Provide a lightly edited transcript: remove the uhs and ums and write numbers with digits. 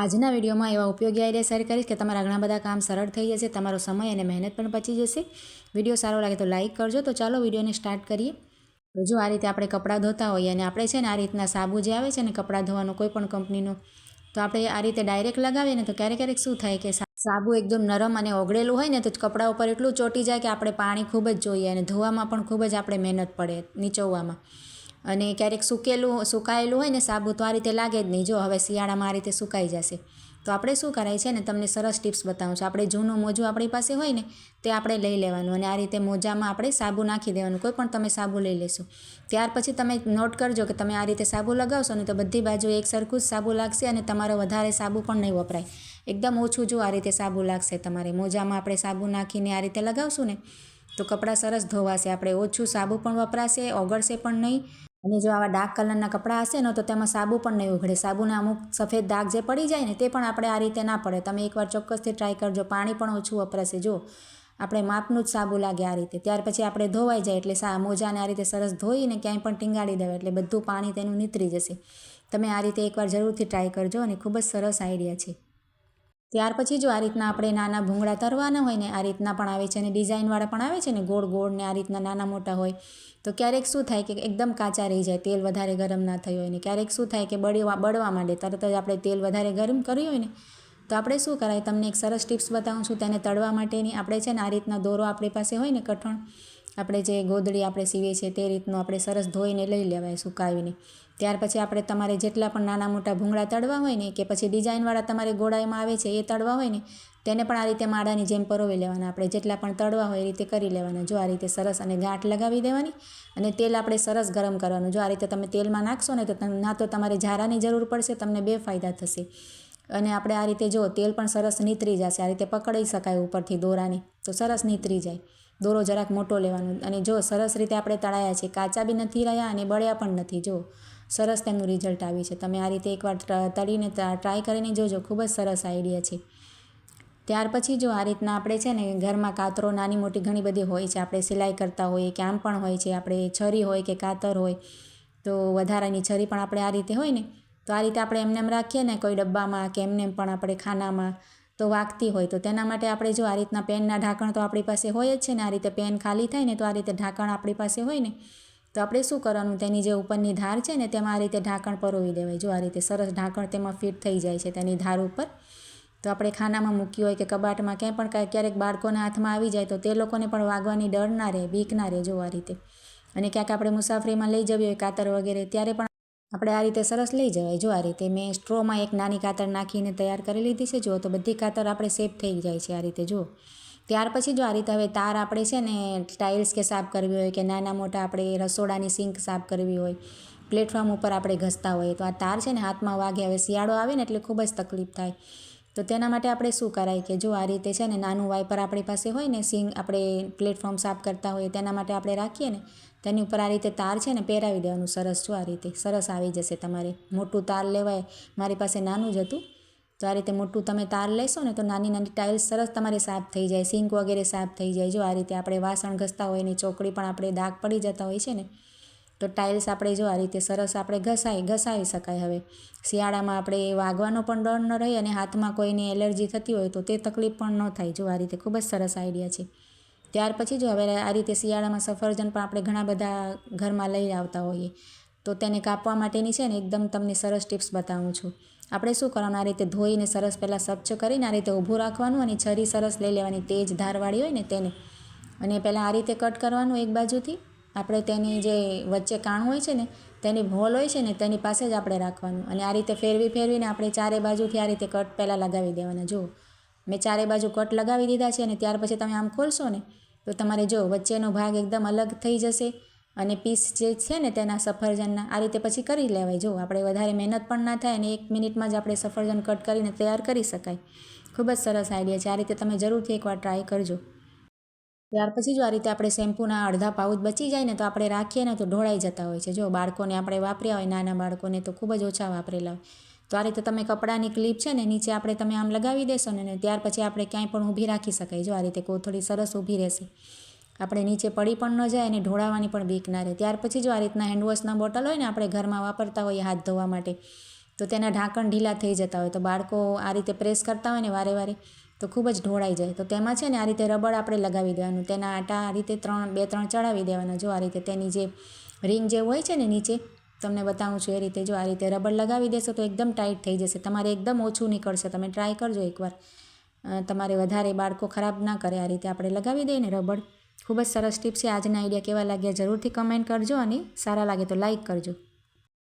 આજના વિડીયોમાં એવા ઉપયોગી આઈડિયા શેર કરીશ કે તમારા ઘણા બધા કામ સરળ થઈ જશે, તમારો સમય અને મહેનત પણ બચી જશે। વિડીયો સારો લાગે તો લાઇક કરજો। તો ચાલો વિડીયોને સ્ટાર્ટ કરીએ। તો જો આ રીતે આપણે કપડાં ધોતા હોઈએ અને આપણે છે ને આ રીતના સાબુ જે આવે છે ને કપડાં ધોવાનો કોઈ પણ કંપનીનો, તો આપણે આ રીતે ડાયરેક્ટ લગાવીએ ને તો ક્યારેક શું થાય કે સાબુ એકદમ નરમ અને ઓગળેલું હોય ને તો કપડા ઉપર એટલું ચોંટી જાય કે આપણે પાણી ખૂબ જ જોઈએ અને ધોવામાં પણ ખૂબ જ આપણે મહેનત પડે નીચોવવામાં। અને ક્યારેક સુકાયેલું હોય ને સાબુ તો આ રીતે લાગે જ નહીં। જો હવે શિયાળામાં આ રીતે સુકાઈ જશે તો આપણે શું કરાય છે ને તમને સરસ ટિપ્સ બતાવું છું। આપણે જૂનું મોજું આપણી પાસે હોય ને તે આપણે લઈ લેવાનું અને આ રીતે મોજામાં આપણે સાબુ નાખી દેવાનું। કોઈ પણ તમે સાબુ લઈ લેશો, ત્યાર પછી તમે નોટ કરજો કે તમે આ રીતે સાબુ લગાવશો ને તો બધી બાજુ એક સરખું જ સાબુ લાગશે અને તમારો વધારે સાબુ પણ નહીં વપરાય, એકદમ ઓછું જો આ રીતે સાબુ લાગશે તમારે। મોજામાં આપણે સાબુ નાખીને આ રીતે લગાવશું ને તો કપડાં સરસ ધોવાશે, આપણે ઓછું સાબુ પણ વપરાશે, ઓગળશે પણ નહીં। અને જો આવા ડાર્ક કલરના કપડાં હશે ને તો તેમાં સાબુ પણ નહીં ઉઘડે, સાબુના અમુક સફેદ દાગ જે પડી જાય ને તે પણ આપણે આ રીતે ના પડે। તમે એકવાર ચોક્કસથી ટ્રાય કરજો, પાણી પણ ઓછું વપરાશે। જો આપણે માપનું જ સાબુ લાગે આ રીતે, ત્યાર પછી આપણે ધોવાઈ જાય એટલે મોજાને આ રીતે સરસ ધોઈને ક્યાંય પણ ટીંગાડી દેવા એટલે બધું પાણી તેનું નીતરી જશે। તમે આ રીતે એકવાર જરૂરથી ટ્રાય કરજો અને ખૂબ જ સરસ આઈડિયા છે। ત્યાર પછી જો આ રીતના આપણે નાના ભૂંગળા તરવાના હોય ને આ રીતના પણ આવે છે અને ડિઝાઇનવાળા પણ આવે છે ને ગોળ ગોળ ને આ રીતના નાના મોટા હોય તો ક્યારેક શું થાય કે એકદમ કાચા રહી જાય, તેલ વધારે ગરમ ના થયું હોય ને ક્યારેક શું થાય કે બળવા માંડે, તરત જ આપણે તેલ વધારે ગરમ કર્યું હોય ને તો આપણે શું કરાય, તમને એક સરસ ટિપ્સ બતાવું છું તેને તળવા માટેની। આપણે છે ને આ રીતના દોરો આપણી પાસે હોય ને કઠણ, આપણે જે ગોદડી આપણે સીવીએ છીએ તે રીતનું આપણે સરસ ધોઈને લઈ લેવાય સુકાવીને। ત્યાર પછી આપણે તમારે જેટલા પણ નાના મોટા ભૂંગળા તળવા હોય ને કે પછી ડિઝાઇનવાળા તમારે ગોળાઈમાં આવે છે એ તળવા હોય ને તેને પણ આ રીતે માળાની જેમ પરોવી લેવાના। આપણે જેટલા પણ તળવા હોય એ રીતે કરી લેવાના। જો આ રીતે સરસ અને ગાંઠ લગાવી દેવાની અને તેલ આપણે સરસ ગરમ કરવાનું। જો આ રીતે તમે તેલમાં નાખશો ને તો ના તો તમારે ઝારાની જરૂર પડશે, તમને બે ફાયદા થશે અને આપણે આ રીતે જો તેલ પણ સરસ નીતરી જશે, આ રીતે પકડી શકાય ઉપરથી દોરાને તો સરસ નીતરી જાય। દોરો જરાક મોટો લેવાનો અને જો સરસ રીતે આપણે તળાયા છે, કાચા બી નથી રહ્યા અને બળ્યા પણ નથી। જો સરસ તેનું રિઝલ્ટ આવ્યું છે, તમે આ રીતે એકવાર તળીને ટ્રાય કરીને જોજો, ખૂબ જ સરસ આઈડિયા છે। ત્યાર પછી જો આ રીતના આપણે છે ને ઘરમાં કાતરો નાની મોટી ઘણી બધી હોય છે, આપણે સિલાઈ કરતા હોઈએ કે આમ પણ હોય છે, આપણે છરી હોય કે કાતર હોય તો વધારાની છરી પણ આપણે આ રીતે હોય ને તો આ રીતે આપણે એમને રાખીએ ને કોઈ ડબ્બામાં કે એમને પણ આપણે ખાનામાં તો વાગતી હોય તો તેના માટે આપણે જો આ રીતના પેનના ઢાંકણ તો આપણી પાસે હોય જ છે ને, આ રીતે પેન ખાલી થાય ને તો આ રીતે ઢાંકણ આપણી પાસે હોય ને તો આપણે શું કરવાનું, તેની જે ઉપરની ધાર છે ને તેમાં આ રીતે ઢાંકણ પરોવી દેવાય। જો આ રીતે સરસ ઢાંકણ તેમાં ફિટ થઈ જાય છે તેની ધાર ઉપર, તો આપણે ખાનામાં મૂકી હોય કે કબાટમાં ક્યાંય પણ ક્યારેક બાળકોના હાથમાં આવી જાય તો તે લોકોને પણ વાગવાની ડર ના રહે, બીક ના રહે। જો આ રીતે અને ક્યાંક આપણે મુસાફરીમાં લઈ જવી હોય કાતર વગેરે ત્યારે પણ આપણે આ રીતે સરસ લઈ જવાય। જો આ રીતે મેં સ્ટ્રોમાં એક નાની કાતર નાખીને તૈયાર કરી લીધી છે। જો તો બધી કાતર આપણે સેફ થઈ જાય છે આ રીતે। જો ત્યાર પછી જો આ રીતે હવે તાર આપણે છે ને ટાઇલ્સ કે સાફ કરવી હોય કે નાના મોટા આપણે રસોડાની સિંક સાફ કરવી હોય, પ્લેટફોર્મ ઉપર આપણે ઘસતા હોઈએ તો આ તાર છે ને હાથમાં વાગે, હવે શિયાળો આવે ને એટલે ખૂબ જ તકલીફ થાય તો તેના માટે આપણે શું કરાય કે જો આ રીતે છે ને નાનું વાઇપર આપણી પાસે હોય ને, સિંક આપણે પ્લેટફોર્મ સાફ કરતા હોઈએ તેના માટે આપણે રાખીએ ને તેની ઉપર આ રીતે તાર છે ને પહેરાવી દેવાનું સરસ। જો આ રીતે સરસ આવી જશે, તમારે મોટું તાર લેવાય, મારી પાસે નાનું જ હતું તો આ રીતે મોટું તમે તાર લેશો ને તો નાની નાની ટાઇલ્સ સરસ તમારી સાફ થઈ જાય, સિંક વગેરે સાફ થઈ જાય। જો આ રીતે આપણે વાસણ ઘસતા હોય એની ચોકડી પણ આપણે દાગ પડી જતા હોય છે ને તો ટાઇલ્સ આપણે જો આ રીતે સરસ આપણે ઘસાવી શકાય। હવે શિયાળામાં આપણે વાગવાનો પણ ડર ન રહે અને હાથમાં કોઈને એલર્જી થતી હોય તો તે તકલીફ પણ ન થાય। જો આ રીતે ખૂબ જ સરસ આઈડિયા છે। ત્યાર પછી જો હવે આ રીતે શિયાળામાં સફરજન પણ આપણે ઘણા બધા ઘરમાં લઈ આવતા હોઈએ તો તેને કાપવા માટેની છે ને એકદમ તમને સરસ ટિપ્સ બતાવું છું। આપણે શું કરવાનું, આ રીતે ધોઈને સરસ પહેલાં સ્વચ્છ કરીને આ રીતે ઊભું રાખવાનું અને છરી સરસ લઈ લેવાની તેજ ધારવાળી હોય ને તેને, અને પહેલાં આ રીતે કટ કરવાનું એક બાજુથી, આપણે તેની જે વચ્ચે કાણું હોય છે ને તેની હોલ હોય છે ને તેની પાસે જ આપણે રાખવાનું અને આ રીતે ફેરવીને આપણે ચારે બાજુથી આ રીતે કટ પહેલાં લગાવી દેવાના। જો મેં ચારે બાજુ કટ લગાવી દીધા છે અને ત્યાર પછી તમે આમ ખોલશો ને તો તમારે જો વચ્ચેનો ભાગ એકદમ અલગ થઈ જશે અને પીસ જે છે ને તેના સફરજનના આ રીતે પછી કરી લેવાય। જો આપણે વધારે મહેનત પણ ના થાય અને 1 મિનિટમાં જ આપણે સફરજન કટ કરીને તૈયાર કરી શકાય। ખૂબ જ સરસ આઈડિયા છે, આ રીતે તમે જરૂરથી એકવાર ટ્રાય કરજો। ત્યાર પછી જો આ રીતે આપણે શેમ્પૂના અડધા પાઉચ બચી જાય ને તો આપણે રાખીએ ને તો ઢોળાઈ જતા હોય છે। જો બાળકોને આપણે વાપર્યા હોય, નાના બાળકોને તો ખૂબ જ ઓછા વાપરેલા હોય તો આ રીતે તમે કપડાની ક્લિપ છે ને નીચે આપણે તમે આમ લગાવી દેશો ને ત્યાર પછી આપણે ક્યાંય પણ ઊભી રાખી શકાય। જો આ રીતે કોથળી સરસ ઊભી રહેશે, આપણે નીચે પડી પણ ન જાય અને ઢોળાવાની પણ બીક ના રહે। ત્યાર પછી જો આ રીતના હેન્ડવોશના બોટલ હોય ને આપણે ઘરમાં વાપરતા હોઈએ હાથ ધોવા માટે તો તેના ઢાંકણ ઢીલા થઈ જતા હોય, તો બાળકો આ રીતે પ્રેસ કરતા હોય ને વારે વારે તો ખૂબ જ ઢોળાઈ જાય. તો તેમાં છે ને આ રીતે રબડ આપણે લગાવી દેવાનું, તેના આટા આ રીતે 2-3 ચડાવી દેવાના. જો આ રીતે તેની જે રિંગ જેવું હોય છે ને નીચે, તમને બતાવું છું એ રીતે. જો આ રીતે રબડ લગાવી દેશો તો એકદમ ટાઈટ થઈ જશે. તમારે એકદમ ઓછું નીકળશે. તમે ટ્રાય કરજો એકવાર. તમારે વધારે બાળકો ખરાબ ના કરે. આ રીતે આપણે લગાવી દઈએ ને રબડ. ખૂબ જ સરસ ટીપ છે. આજના આઈડિયા કેવા લાગ્યા જરૂરથી કમેન્ટ કરજો અને સારા લાગે તો લાઈક કરજો.